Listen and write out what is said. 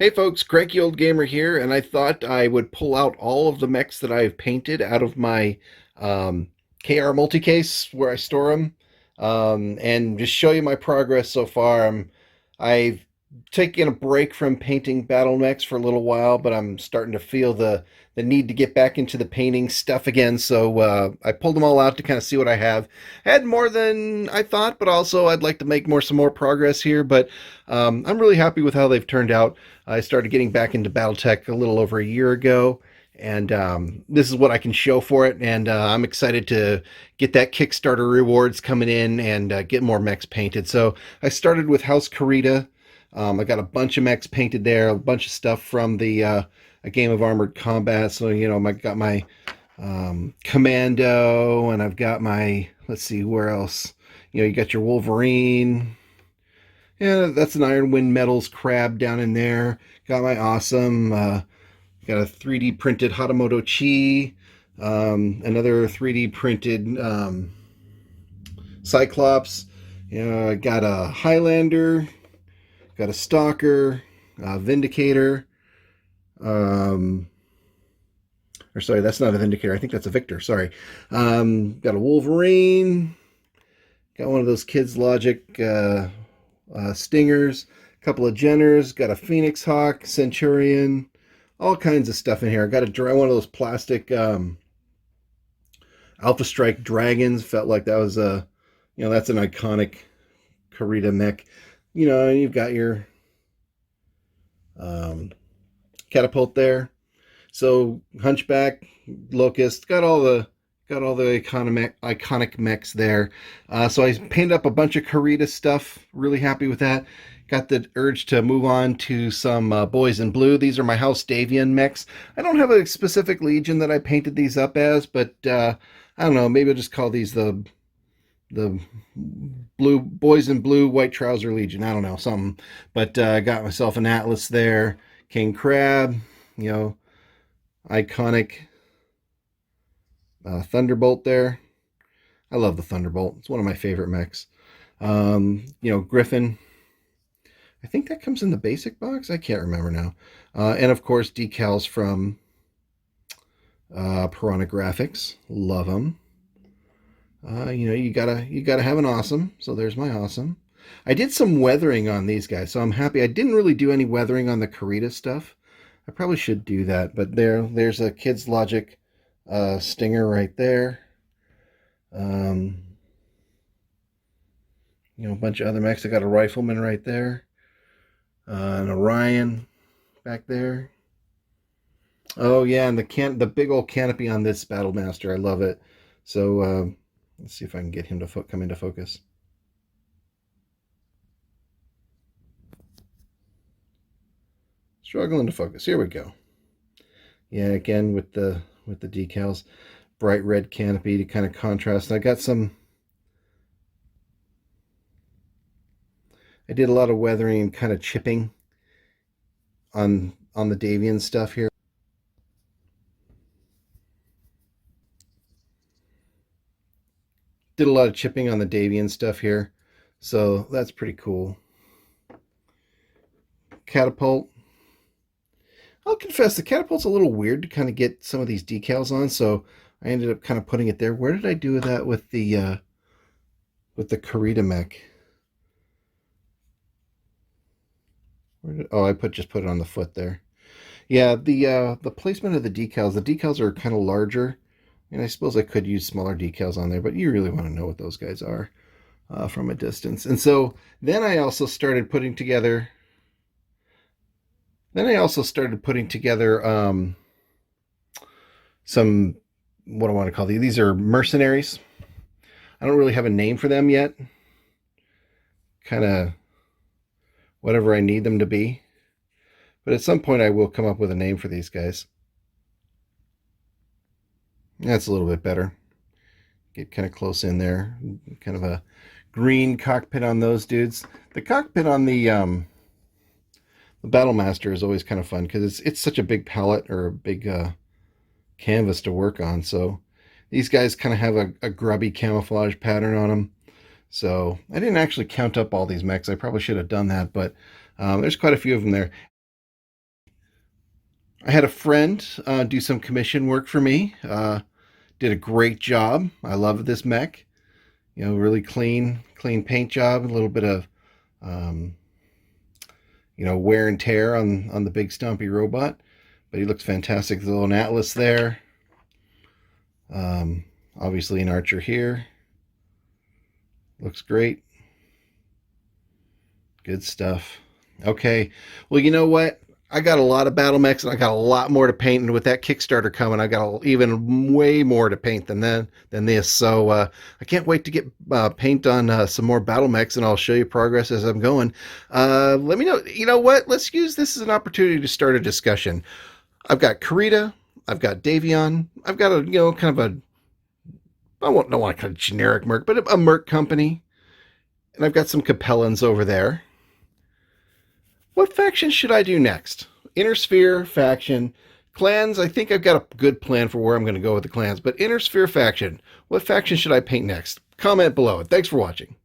Hey folks, Cranky Old Gamer here, and I thought I would pull out all of the mechs that I've painted out of my um, KR multi-case where I store them, and just show you my progress so far. I've taken a break from painting battle mechs for a little while, but I'm starting to feel the need to get back into the painting stuff again. So I pulled them all out to kind of see what I have. I had more than I thought, but also I'd like to make some more progress here. But I'm really happy with how they've turned out. I started getting back into Battletech a little over a year ago, and this is what I can show for it. And I'm excited to get that Kickstarter rewards coming in and get more mechs painted. So I started with House Karita. I got a bunch of mechs painted there, a bunch of stuff from the a game of Armored Combat. So I got my Commando, and I've got my, let's see, where else? You got your Wolverine. Yeah, that's an Iron Wind Metals crab down in there. Got my awesome, got a 3D printed Hatamoto Chi, another 3D printed Cyclops. I got a Highlander, got a Stalker, Vindicator. Or sorry, that's not a Vindicator. I think that's a Victor. Sorry. Got a Wolverine. Got one of those Kids Logic Stingers, a couple of Jenners, got a Phoenix Hawk, Centurion, all kinds of stuff in here. I got one of those plastic Alpha Strike Dragons. Felt like that was that's an iconic Karita mech. And you've got your catapult there. So Hunchback, Locust, got all the iconic mechs there. So I painted up a bunch of Karita stuff. Really happy with that. Got the urge to move on to some Boys in Blue. These are my House Davian mechs. I don't have a specific legion that I painted these up as, but I don't know. Maybe I'll just call these the blue Boys in Blue White Trouser Legion. I don't know, something. But I got myself an Atlas there. King Crab, iconic Thunderbolt there. I love the Thunderbolt. It's one of my favorite mechs. Griffin. I think that comes in the basic box. I can't remember now. And of course, decals from Piranha Graphics. Love them. You gotta have an awesome. So there's my awesome. I did some weathering on these guys, so I'm happy. I didn't really do any weathering on the Karita stuff. I probably should do that, but there's a Kids Logic Stinger right there. A bunch of other mechs. I got a Rifleman right there. An Orion back there. Oh yeah, and the big old canopy on this Battlemaster. I love it. So let's see if I can get him to come into focus. Struggling to focus. Here we go. Yeah, again with the decals, bright red canopy to kind of contrast. I did a lot of weathering and kind of chipping on the Davian stuff here. Did a lot of chipping on the Davian stuff here, so that's pretty cool. Catapult. I'll confess, the catapult's a little weird to kind of get some of these decals on, so I ended up kind of putting it there. Where did I do that with the Karita mech? I just put it on the foot there. Yeah, the placement of the decals are kind of larger, and I suppose I could use smaller decals on there, but you really want to know what those guys are from a distance. And so then I also started putting together. Some, what do I want to call these? These are mercenaries. I don't really have a name for them yet. Kind of whatever I need them to be. But at some point I will come up with a name for these guys. That's a little bit better. Get kind of close in there. Kind of a green cockpit on those dudes. The cockpit on the Battlemaster is always kind of fun because it's such a big palette or a big canvas to work on. So these guys kind of have a grubby camouflage pattern on them. So I didn't actually count up all these mechs. I probably should have done that, but there's quite a few of them there. I had a friend do some commission work for me. Did a great job. I love this mech. You know, really clean paint job. A little bit of um, wear and tear on the big stumpy robot, but he looks fantastic. The little atlas there. Obviously an archer here. Looks great. Good stuff. Okay. Well, you know what? I got a lot of battle mechs and I got a lot more to paint. And with that Kickstarter coming, I got even way more to paint than this. So I can't wait to get paint on some more battle mechs, and I'll show you progress as I'm going. Let me know. You know what? Let's use this as an opportunity to start a discussion. I've got Karita. I've got Davion. I've got a kind of a don't want to call it generic merc, but a merc company. And I've got some Capellans over there. What faction should I do next? Inner Sphere, faction, clans. I think I've got a good plan for where I'm going to go with the clans, but Inner Sphere faction. What faction should I paint next? Comment below. Thanks for watching.